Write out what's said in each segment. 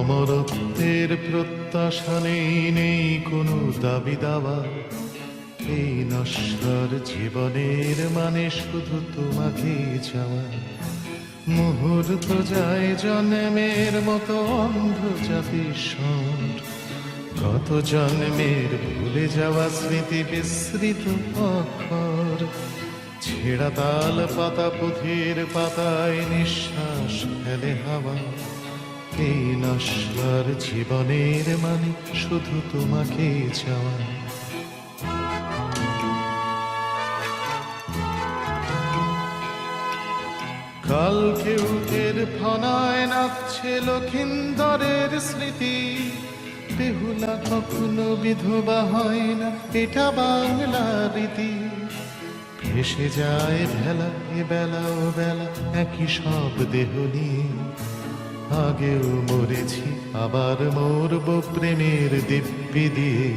অমরত্বের প্রত্যাশা নেই, নেই কোনো দাবি দাওয়া। এই নশ্বর জীবনের মানে শুধু তোমাকে চাওয়া। মুহূর্ত যায় জন্মের মতো অন্ধ জাতির স্বর, কত জন্মের ভুলে যাওয়া স্মৃতি বিস্মৃত অক্ষর। ছেঁড়া তাল পাতা পুঁথির পাতায় নিঃশ্বাস ফেলে হাওয়া। এই নশ্বর জীবনের মানে শুধু তোমাকে চাওয়া। কালকে উঠের ফনায় নাচছে লক্ষিন্দরের স্মৃতি। বেহুলা কখনো বিধবা হয় না, এটা বাংলা রীতি। ভেসে যায় ভেলা এ বেলা ও বেলা একই সব দেহ নিয়ে। আগেও মরেছি আবার মরব প্রেমের দিব্যি দিয়ে।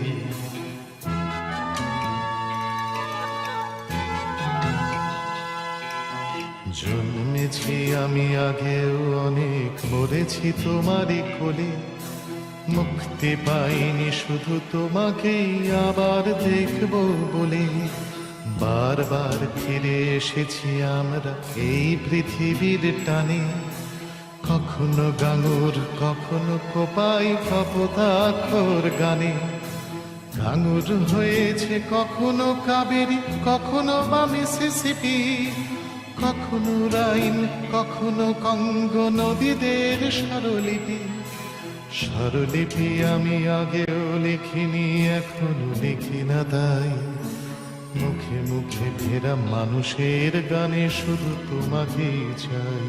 জন্মেছি আমি আগেও অনেক, মরেছি তোমারই কোলে। মুক্তি পাইনি শুধু তোমাকেই আবার দেখব বলে। বারবার ফিরে এসেছি আমরা এই পৃথিবীর টানে। কখনো গাঙুর কখনো কোপাই কপোতাক্ষর গানে। গাঙুর হয়েছে কখনো কাবেরী, কখনো বা মিসিসিপি। কখনো রাইন কখনো কঙ্গ নদীদের স্বরলিপি। স্বরলিপি আমি আগেও লিখিনি, এখনো লিখি না তাই। মুখে মুখে ফেরা মানুষের গানে শুধু তোমাকেই চাই।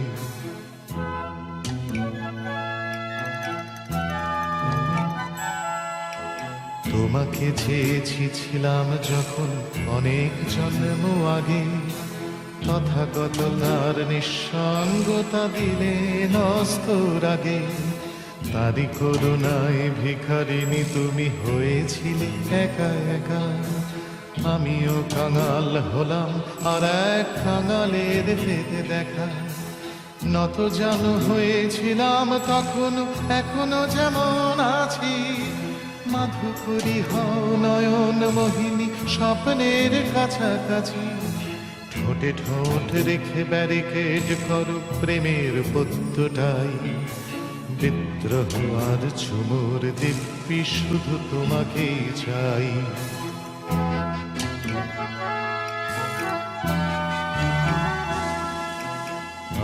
তোমাকে চেয়েছি ছিলাম যখন অনেক জন্ম আগে। তথাগত তার নিঃসঙ্গতা দিলে নস্তর আগে। তারি করুণায় ভিখারিণী তুমি হয়েছিলে একা একা। আমিও কাঙাল হলাম আর এক কাঙালের পেতে দেখা। নত জানু হয়েছিলাম তখনো, এখনো যেমন আছি। মাধুকরী হও নয়ন মোহিনী স্বপ্নের কাছাকাছি। ঠোঁটে ঠোঁট রেখে ব্যারিকেড করো প্রেমের পদ্মটাই। বিদ্রোহ আর ঝুমুর দিব্যি শুধু তোমাকেই চাই।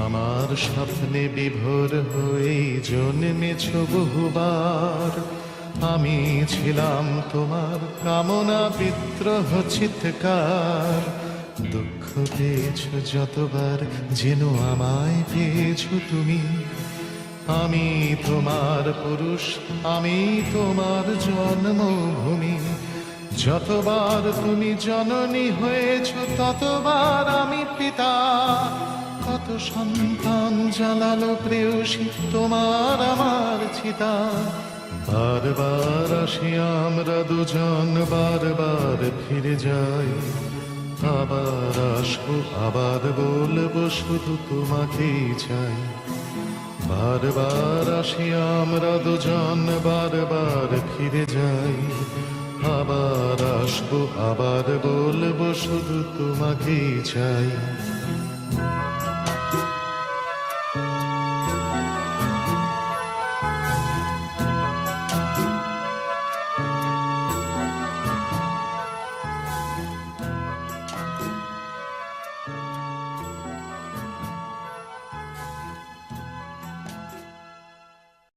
আমার স্বপ্নে বিভোর হয়ে জন্মেছ বহুবার। আমি ছিলাম তোমার কামনা বিদ্রোহ চিৎকার। দুঃখ পেয়েছ যতবার যেন আমায় পেয়েছ তুমি। আমি তোমার পুরুষ, আমি তোমার জন্মভূমি। যতবার তুমি জননী হয়েছ ততবার আমি পিতা। কত সন্তান জ্বালালো প্রেয়সী তোমার আমার চিতা। বারবার আসি আমরা দুজন, বারবার ফিরে যাই। আবার আসবো আবার বলবো শুধু তোমাকেই চাই। বারবার আসি আমরা দুজন, বারবার ফিরে যাই। আবার আসবো আবার বলবো শুধু তোমাকেই চাই।